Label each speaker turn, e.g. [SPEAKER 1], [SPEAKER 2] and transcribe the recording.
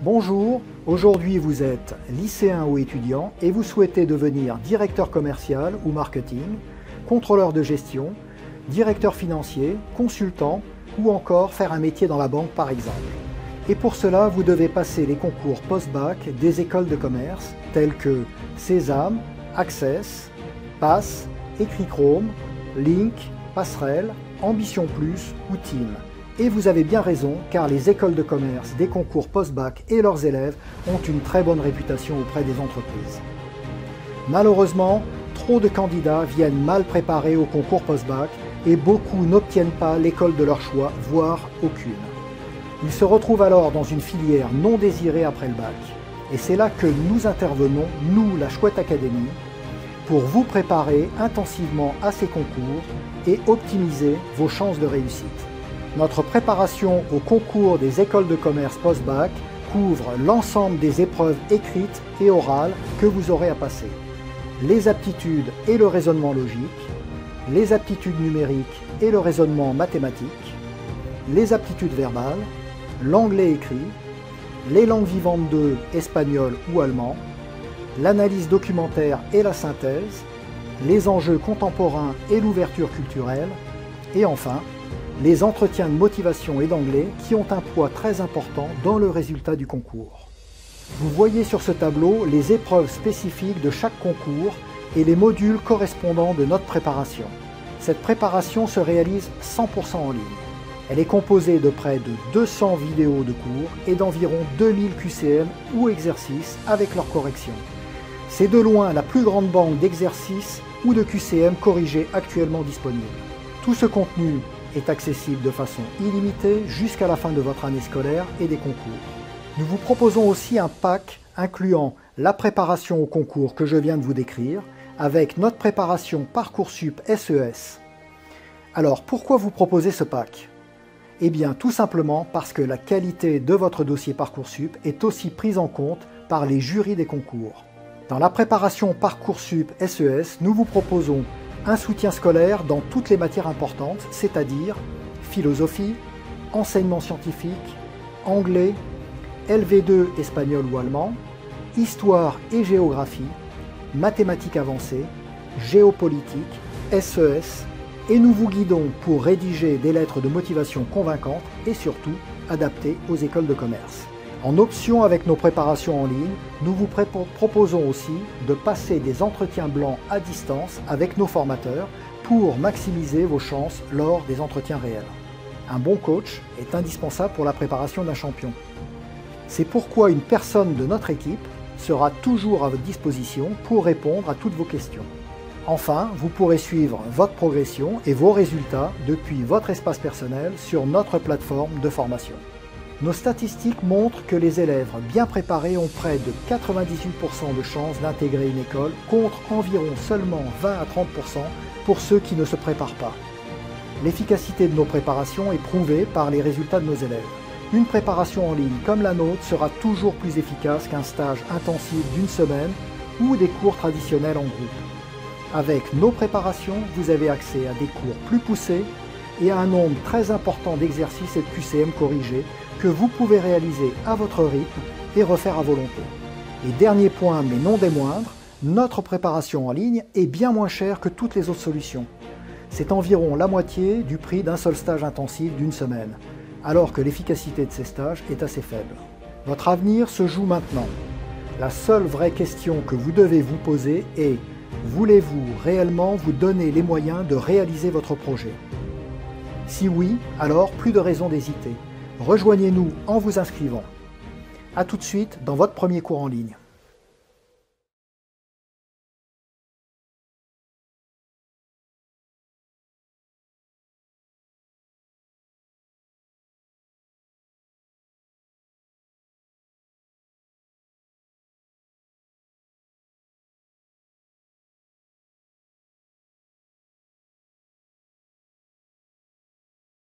[SPEAKER 1] Bonjour, aujourd'hui vous êtes lycéen ou étudiant et vous souhaitez devenir directeur commercial ou marketing, contrôleur de gestion, directeur financier, consultant ou encore faire un métier dans la banque par exemple. Et pour cela, vous devez passer les concours post-bac des écoles de commerce telles que Sésame, Access, Pass, Écrit-Chrome, Link, Passerelle, Ambition Plus ou Team. Et vous avez bien raison, car les écoles de commerce des concours post-bac et leurs élèves ont une très bonne réputation auprès des entreprises. Malheureusement, trop de candidats viennent mal préparés au concours post-bac et beaucoup n'obtiennent pas l'école de leur choix, voire aucune. Ils se retrouvent alors dans une filière non désirée après le bac. Et c'est là que nous intervenons, nous, la Chouette Académie, pour vous préparer intensivement à ces concours et optimiser vos chances de réussite. Notre préparation au concours des écoles de commerce post-bac couvre l'ensemble des épreuves écrites et orales que vous aurez à passer. Les aptitudes et le raisonnement logique, les aptitudes numériques et le raisonnement mathématique, les aptitudes verbales, l'anglais écrit, les langues vivantes 2, espagnol ou allemand, l'analyse documentaire et la synthèse, les enjeux contemporains et l'ouverture culturelle, et enfin, les entretiens de motivation et d'anglais qui ont un poids très important dans le résultat du concours. Vous voyez sur ce tableau les épreuves spécifiques de chaque concours et les modules correspondants de notre préparation. Cette préparation se réalise 100% en ligne. Elle est composée de près de 200 vidéos de cours et d'environ 2000 QCM ou exercices avec leurs corrections. C'est de loin la plus grande banque d'exercices ou de QCM corrigés actuellement disponible. Tout ce contenu est accessible de façon illimitée jusqu'à la fin de votre année scolaire et des concours. Nous vous proposons aussi un pack incluant la préparation au concours que je viens de vous décrire, avec notre préparation Parcoursup SES. Alors pourquoi vous proposer ce pack? Eh bien tout simplement parce que la qualité de votre dossier Parcoursup est aussi prise en compte par les jurys des concours. Dans la préparation Parcoursup SES, nous vous proposons un soutien scolaire dans toutes les matières importantes, c'est-à-dire philosophie, enseignement scientifique, anglais, LV2 espagnol ou allemand, histoire et géographie, mathématiques avancées, géopolitique, SES, et nous vous guidons pour rédiger des lettres de motivation convaincantes et surtout adaptées aux écoles de commerce. En option avec nos préparations en ligne, nous vous proposons aussi de passer des entretiens blancs à distance avec nos formateurs pour maximiser vos chances lors des entretiens réels. Un bon coach est indispensable pour la préparation d'un champion. C'est pourquoi une personne de notre équipe sera toujours à votre disposition pour répondre à toutes vos questions. Enfin, vous pourrez suivre votre progression et vos résultats depuis votre espace personnel sur notre plateforme de formation. Nos statistiques montrent que les élèves bien préparés ont près de 98% de chances d'intégrer une école contre environ seulement 20 à 30% pour ceux qui ne se préparent pas. L'efficacité de nos préparations est prouvée par les résultats de nos élèves. Une préparation en ligne comme la nôtre sera toujours plus efficace qu'un stage intensif d'une semaine ou des cours traditionnels en groupe. Avec nos préparations, vous avez accès à des cours plus poussés et à un nombre très important d'exercices et de QCM corrigés que vous pouvez réaliser à votre rythme et refaire à volonté. Et dernier point, mais non des moindres, notre préparation en ligne est bien moins chère que toutes les autres solutions. C'est environ la moitié du prix d'un seul stage intensif d'une semaine, alors que l'efficacité de ces stages est assez faible. Votre avenir se joue maintenant. La seule vraie question que vous devez vous poser est: voulez-vous réellement vous donner les moyens de réaliser votre projet? Si oui, alors plus de raison d'hésiter. Rejoignez-nous en vous inscrivant. A tout de suite dans votre premier cours en ligne.